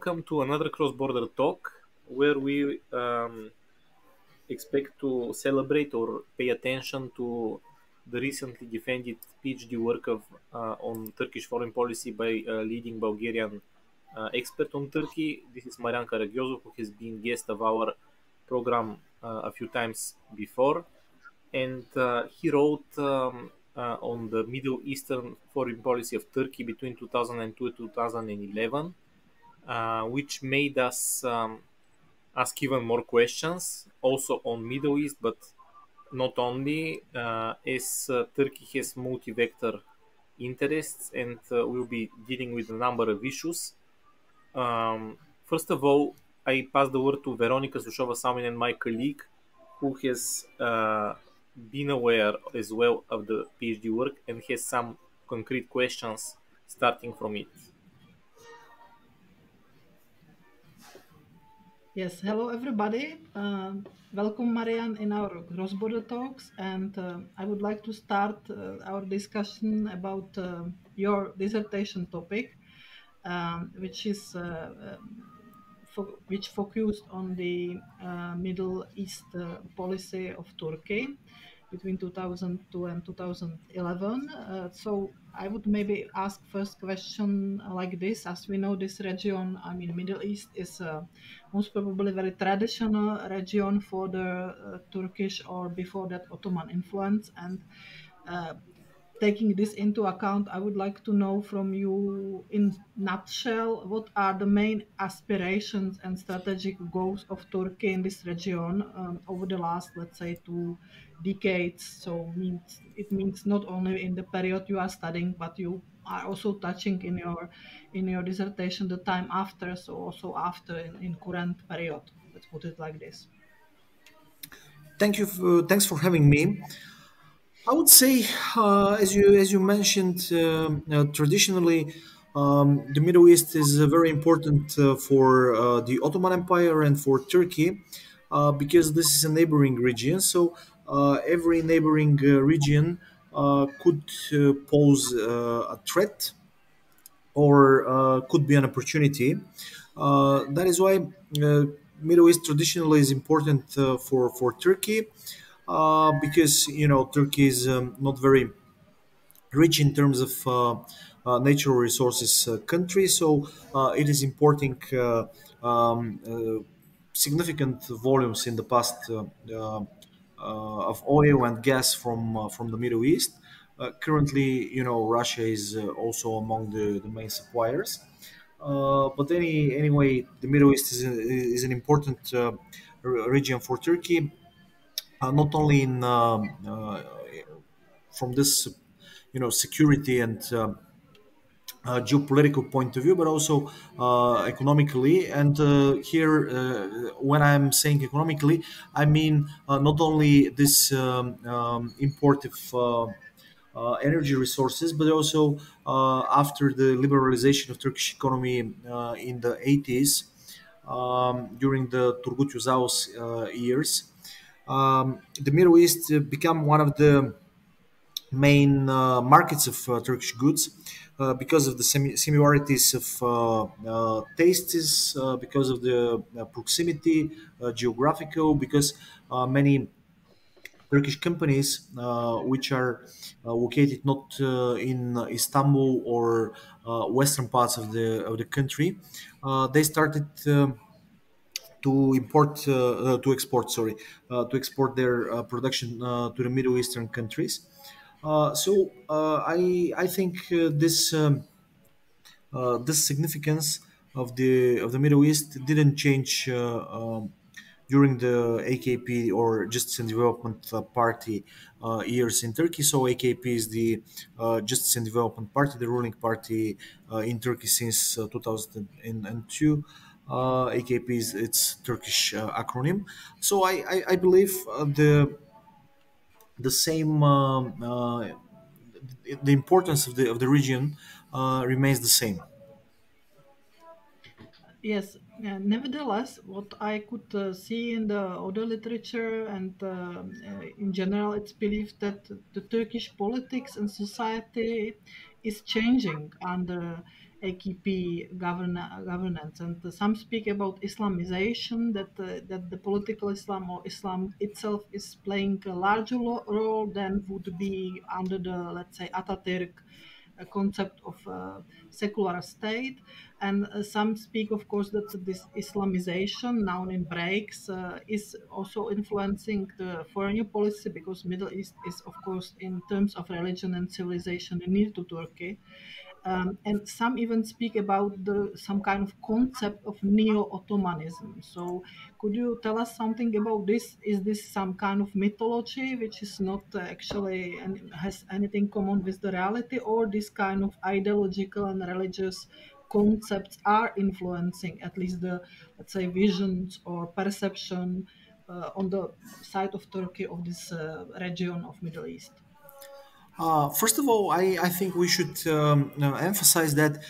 welcome to another cross-border talk where we expect to celebrate or pay attention to the recently defended PhD work on Turkish foreign policy by a leading Bulgarian expert on Turkey. This is Marian Karagyozov, who has been guest of our program a few times before, and he wrote on the Middle Eastern foreign policy of Turkey between 2002 and 2011, which made us ask even more questions, also on Middle East, but not only, as Turkey has multi-vector interests, and we'll be dealing with a number of issues. First of all, I pass the word to Veronica Sushova-Salmin, my colleague, who has been aware as well of the PhD work and has some concrete questions starting from it. Yes, hello everybody. Welcome, Marian, in our cross-border talks. And I would like to start our discussion about your dissertation topic, which is which focused on the Middle East policy of Turkey between 2002 and 2011. So I would maybe ask first question like this. As we know, this region, I mean, Middle East is most probably very traditional region for the Turkish or before that Ottoman influence. And taking this into account, I would like to know from you in nutshell, what are the main aspirations and strategic goals of Turkey in this region over the last, let's say, 2 decades? So it means not only in the period you are studying, but you are also touching in your dissertation the time after, so also after in current period. Let's put it like this. Thanks for having me. I would say, as you mentioned, traditionally, the Middle East is very important for the Ottoman Empire and for Turkey, because this is a neighboring region. So every neighboring region could pose a threat or could be an opportunity. That is why Middle East traditionally is important for Turkey, because Turkey is not very rich in terms of natural resources country, so it is importing significant volumes in the past of oil and gas from the Middle East. Currently, Russia is also among the main suppliers. But anyway, the Middle East is an important region for Turkey, not only in from this security and geopolitical point of view, but also economically. And here, when I'm saying economically, I mean not only this import of energy resources, but also after the liberalization of Turkish economy in the 80s, during the Turgut Özal's years, the Middle East became one of the main markets of Turkish goods, because of the similarities of tastes, because of the proximity, geographical, because many Turkish companies, which are located not in Istanbul or western parts of the country, they started to export their production to the Middle Eastern countries. I think this significance of the Middle East didn't change during the AKP or Justice and Development Party years in Turkey. So AKP is the Justice and Development Party, the ruling party in Turkey since 2002. AKP is its Turkish acronym. So I believe the same the importance of the region remains the same. Yes, nevertheless, what I could see in the other literature and in general, it's believed that the Turkish politics and society is changing under AKP governance. And some speak about Islamization, that the political Islam or Islam itself is playing a larger role than would be under the, let's say, Ataturk concept of secular state. And some speak, of course, that this Islamization, now in breaks, is also influencing the foreign policy, because Middle East is, of course, in terms of religion and civilization, near to Turkey. And some even speak about some kind of concept of neo-Ottomanism. So, could you tell us something about this? Is this some kind of mythology which is not actually and has anything common with the reality, or this kind of ideological and religious concepts are influencing at least the, let's say, visions or perception on the side of Turkey of this region of Middle East? First of all, I think we should emphasize that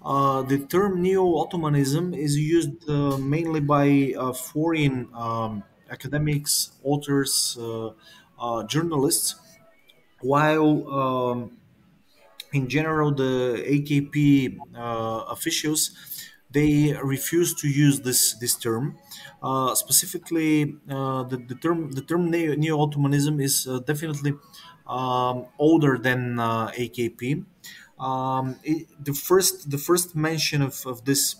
the term neo-Ottomanism is used mainly by foreign academics, authors, journalists, while in general the AKP officials, they refuse to use this term. Specifically, the term neo-Ottomanism is definitely older than AKP. The first mention of this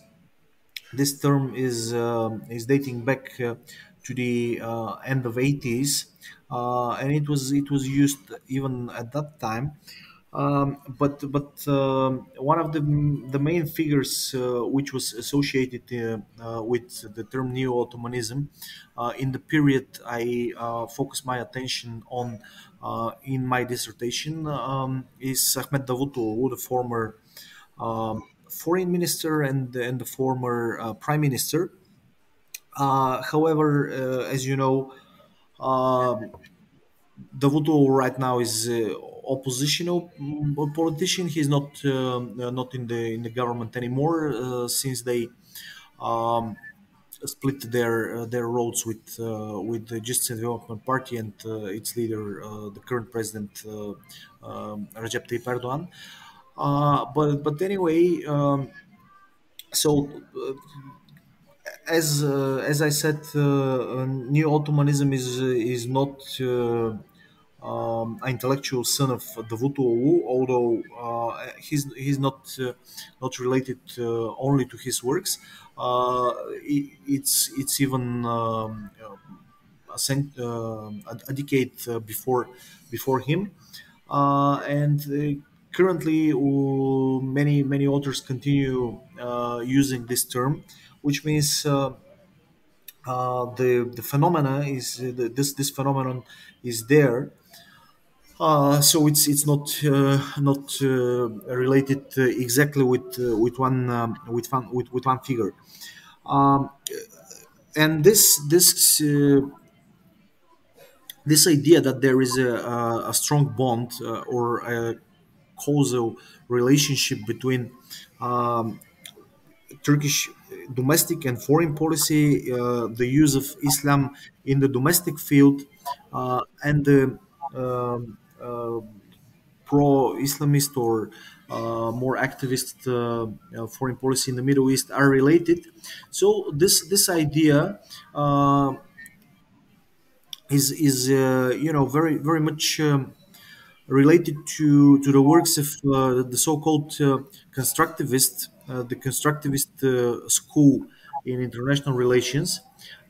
term is dating back to the end of 80s, and it was used even at that time. But one of the main figures which was associated with the term neo-Ottomanism in the period I focus my attention on in my dissertation is Ahmed Davutoglu, the former foreign minister and the former prime minister. However, as you know, Davuto right now is oppositional politician. He's not in the government anymore since they um, split their roads with the Justice and Development Party and its leader, the current president Recep Tayyip Erdogan. But anyway, so as I said, Neo Ottomanism is not an intellectual son of Davutoglu, although he's not related only to his works. It's even a decade before him, and currently many authors continue using this term, which means the phenomena is this phenomenon is there. So it's not related exactly with one figure, um, and this idea that there is a strong bond or a causal relationship between Turkish domestic and foreign policy, the use of Islam in the domestic field, and the pro-Islamist or more activist foreign policy in the Middle East are related. So this idea is very very much related to the works of the so-called the constructivist school in international relations.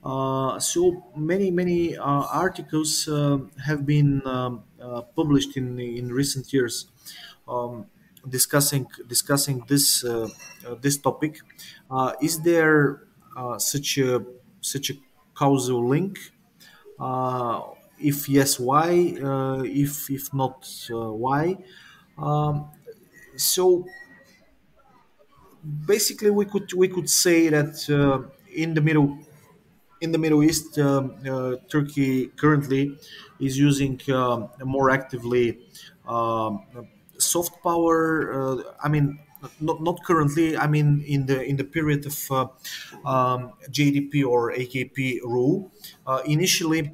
So many articles have been published in recent years um, discussing this topic. Is there such a causal link? If yes, why? If not, why? Um, so basically, we could say that in the Middle East, Turkey currently is using more actively um, soft power. I mean, not currently. I mean, in the period of JDP or AKP rule, initially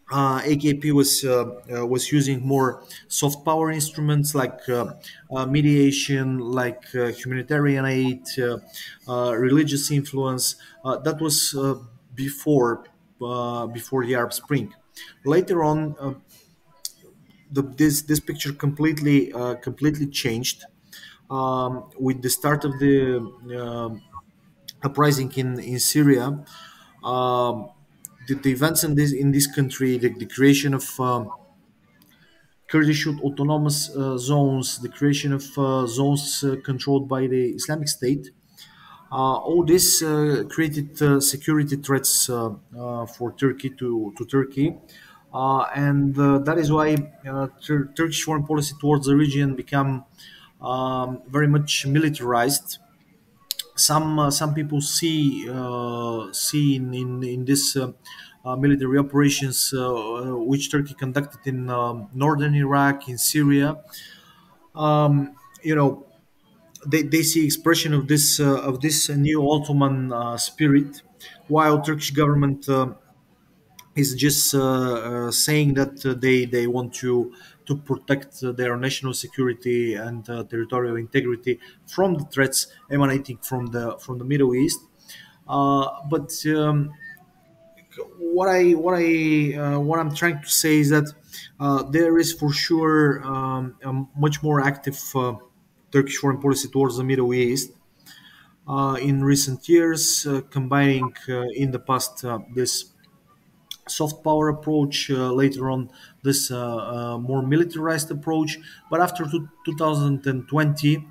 AKP was using more soft power instruments like mediation, like humanitarian aid, religious influence. That was before the Arab Spring. Later on, this picture completely changed with the start of the uprising in Syria. Um, the events in this country, the creation of Kurdish autonomous zones, the creation of zones controlled by the Islamic State. All this created security threats for Turkey to Turkey, and that is why Turkish foreign policy towards the region became very much militarized. Some people see in this military operations which Turkey conducted in northern Iraq, in Syria. You know, they see expression of this new Ottoman spirit, while Turkish government is just saying that they want to protect their national security and territorial integrity from the threats emanating from the Middle East. But what I'm trying to say is that there is for sure a much more active Turkish foreign policy towards the Middle East in recent years, combining in the past this soft power approach, later on this more militarized approach. But after 2020,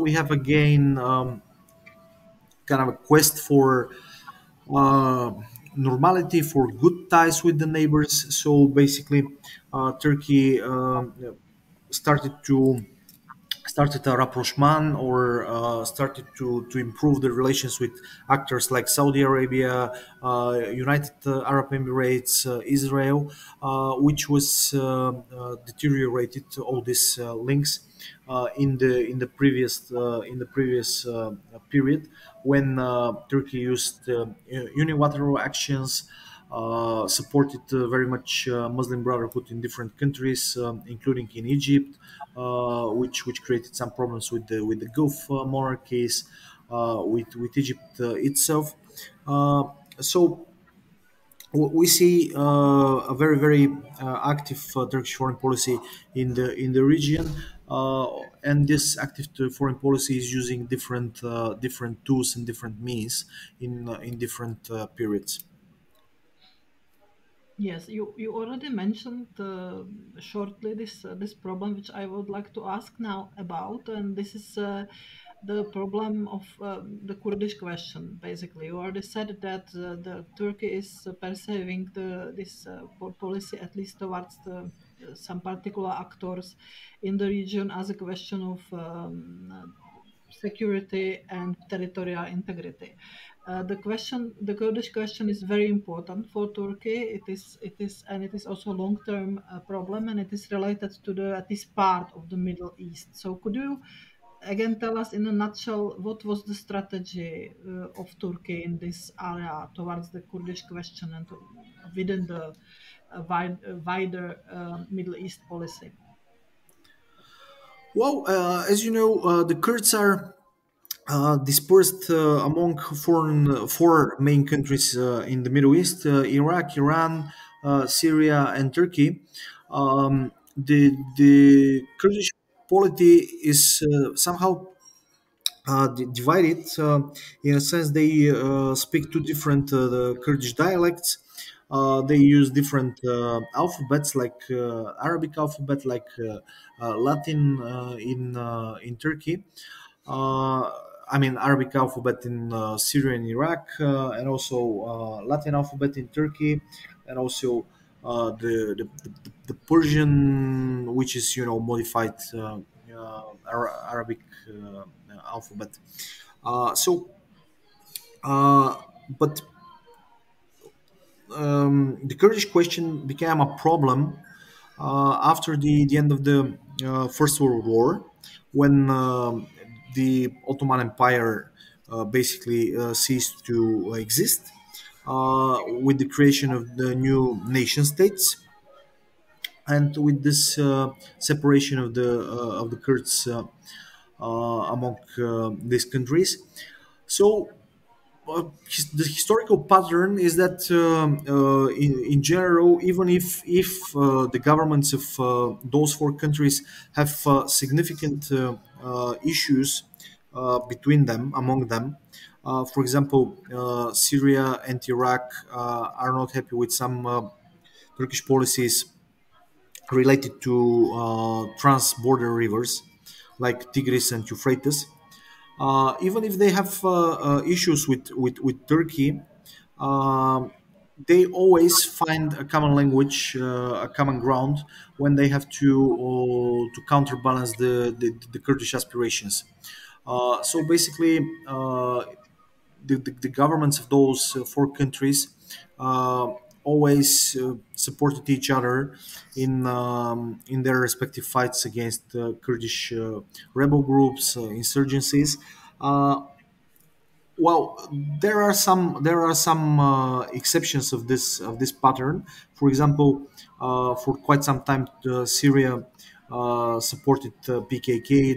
we have again kind of a quest for uh, normality, for good ties with the neighbors. So basically, Turkey started to started a rapprochement, or started to improve the relations with actors like Saudi Arabia, United Arab Emirates, Israel, which was deteriorated all these links in the previous period, when Turkey used unilateral actions, supported very much Muslim Brotherhood in different countries, including in Egypt, which created some problems with the Gulf monarchies, with Egypt itself. So we see a very active Turkish foreign policy in the region, and this active foreign policy is using different tools and different means in different periods. Yes, you already mentioned shortly this problem, which I would like to ask now about, and this is the problem of the Kurdish question. Basically, you already said that the Turkey is perceiving this policy, at least towards some particular actors in the region, as a question of security and territorial integrity. The Kurdish question is very important for Turkey. And it is also a long-term problem, and it is related to this part of the Middle East. So, could you again tell us in a nutshell what was the strategy of Turkey in this area towards the Kurdish question and within the wider Middle East policy? Well, as you know, the Kurds are dispersed among four main countries in the Middle East: Iraq, Iran, Syria, and Turkey. The Kurdish polity is somehow divided. In a sense, they speak two different the Kurdish dialects. They use different alphabets, like Arabic alphabet, like Latin in Turkey. Uh, I mean, Arabic alphabet in Syria and Iraq, and also Latin alphabet in Turkey, and also the Persian, which is modified Arabic alphabet. So, but the Kurdish question became a problem after the end of the First World War, when the Ottoman Empire basically ceased to exist. with the creation of the new nation states, and with this separation of the Kurds among these countries. So the historical pattern is that in general, even if the governments of those four countries have significant issues between them, among them. For example, Syria and Iraq are not happy with some Turkish policies related to trans-border rivers like Tigris and Euphrates. Even if they have issues with Turkey, um, they always find a common language, a common ground when they have to counterbalance the Kurdish aspirations. So basically, the governments of those four countries uh, always supported each other in their respective fights against Kurdish rebel groups, insurgencies. Uh, well, there are some exceptions of this pattern. For example, for quite some time, Syria supported PKK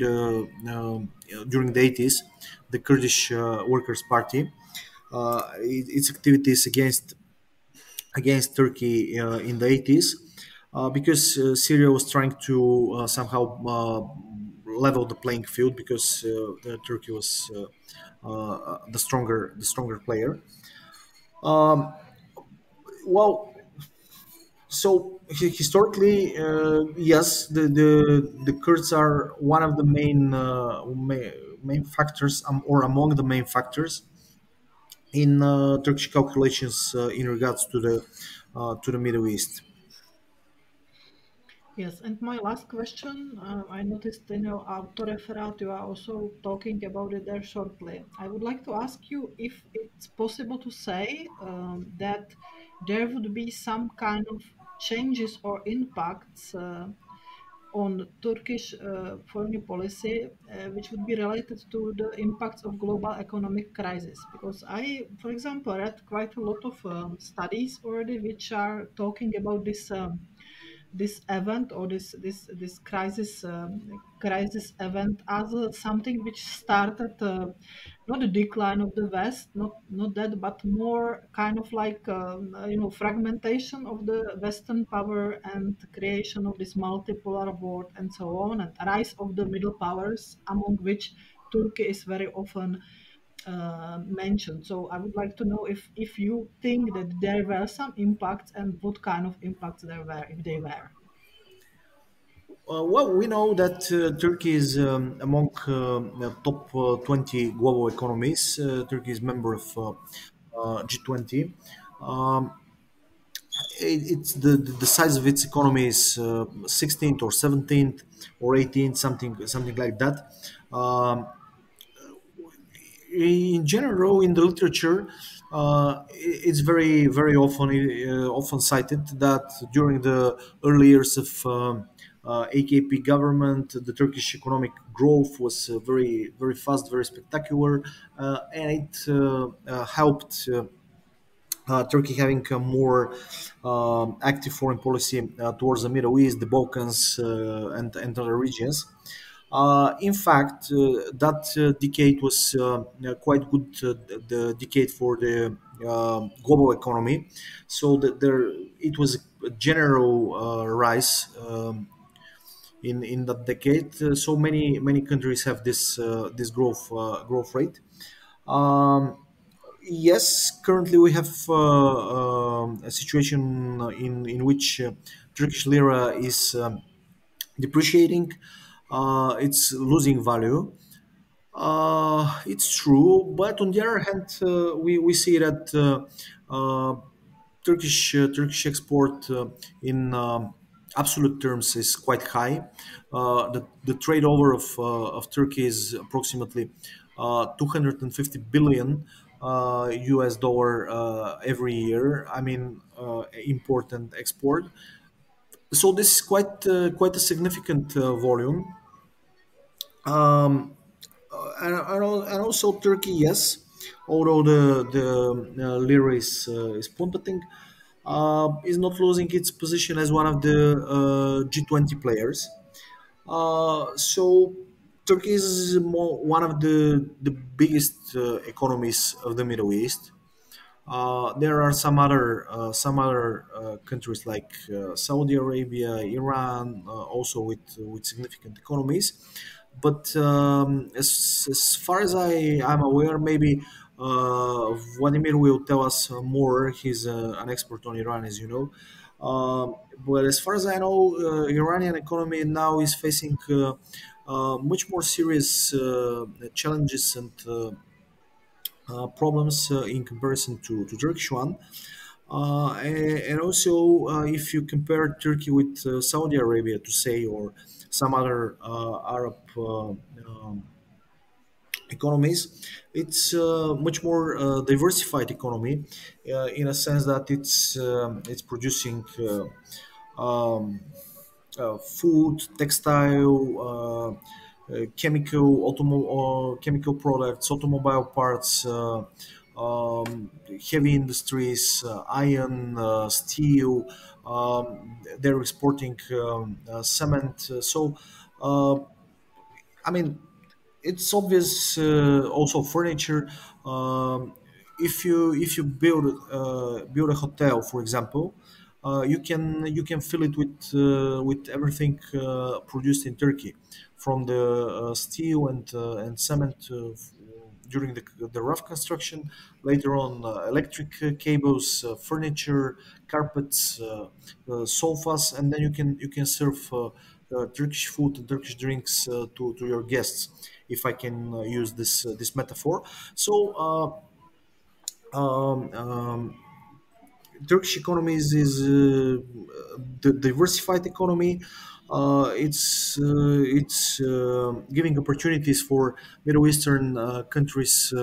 during the 80s, the Kurdish Workers' Party. Its activities against Turkey in the 80s, because Syria was trying to somehow level the playing field because Turkey was the stronger player. Um, well, so historically, yes, the Kurds are one of the main factors, or among the main factors in Turkish calculations in regards to the Middle East. Yes, and my last question, I noticed in your autoreferat you are also talking about it there shortly. I would like to ask you if it's possible to say that there would be some kind of changes or impacts on Turkish foreign policy, which would be related to the impacts of global economic crisis. Because I, for example, read quite a lot of studies already which are talking about this event or this crisis event as something which started not the decline of the West, not that, but more kind of like fragmentation of the Western power and creation of this multipolar world and so on, and rise of the middle powers, among which Turkey is very often mentioned. So I would like to know if you think that there were some impacts and what kind of impacts there were, if they were. Well, we know that Turkey is among the top 20 global economies. Turkey is member of G20. Um, it's the size of its economy is 16th or 17th or 18th, something like that. Um, in general, in the literature, it's very often cited that during the early years of AKP government, the Turkish economic growth was very fast, very spectacular, and it helped. Turkey having a more active foreign policy towards the Middle East, the Balkans, and other regions. In fact, that decade was quite good, the decade for the global economy. So that it was a general rise in that decade. So many countries have this growth rate. Um, Yes, currently we have a situation in which Turkish lira is depreciating. It's losing value. It's true, but on the other hand, we see that Turkish export in absolute terms is quite high. The trade over of Turkey is approximately 250 billion US dollar every year. I mean, import and export. So this is quite a significant volume. Um, and also Turkey, yes. although the lira is plummeting, is not losing its position as one of the G20 players. So Turkey is one of the biggest economies of the Middle East. There are some other countries like Saudi Arabia, Iran, also with significant economies. But as far as I'm aware, maybe Vladimir will tell us more. He's an expert on Iran, as you know. But as far as I know, Iranian economy now is facing much more serious challenges and problems in comparison to Turkish one. And also, if you compare Turkey with Saudi Arabia, to say, or some other Arab economies, it's much more diversified economy in a sense that it's producing food, textile, chemical products, automobile parts, heavy industries, iron, steel. They're exporting cement. So, uh, I mean, it's obvious. Also, furniture. If you build a hotel, for example, you can fill it with everything produced in Turkey, from the steel and cement during the rough construction. Later on, electric cables, furniture, carpets, sofas, and then you can serve Turkish food and Turkish drinks to your guests, if I can use this metaphor. So um, um, Turkish economy is the diversified economy. It's giving opportunities for Middle Eastern countries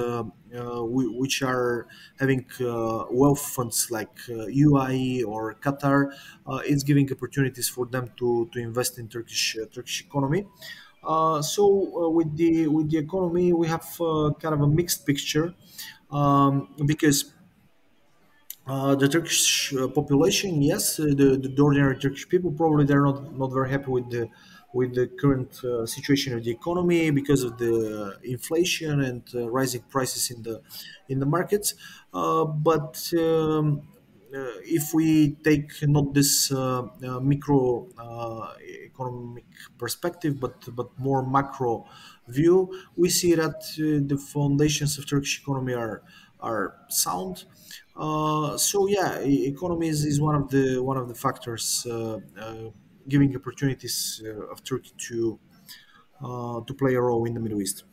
which are having wealth funds like UAE or Qatar. It's giving opportunities for them to invest in Turkish economy. So with the economy, we have kind of a mixed picture, because the Turkish population, yes, the ordinary Turkish people, probably they're not very happy with the current situation of the economy because of the inflation and rising prices in the markets. But if we take not this micro economic perspective, but more macro view, we see that the foundations of Turkish economy are sound. So yeah, economy is one of the factors giving opportunities of Turkey to play a role in the Middle East.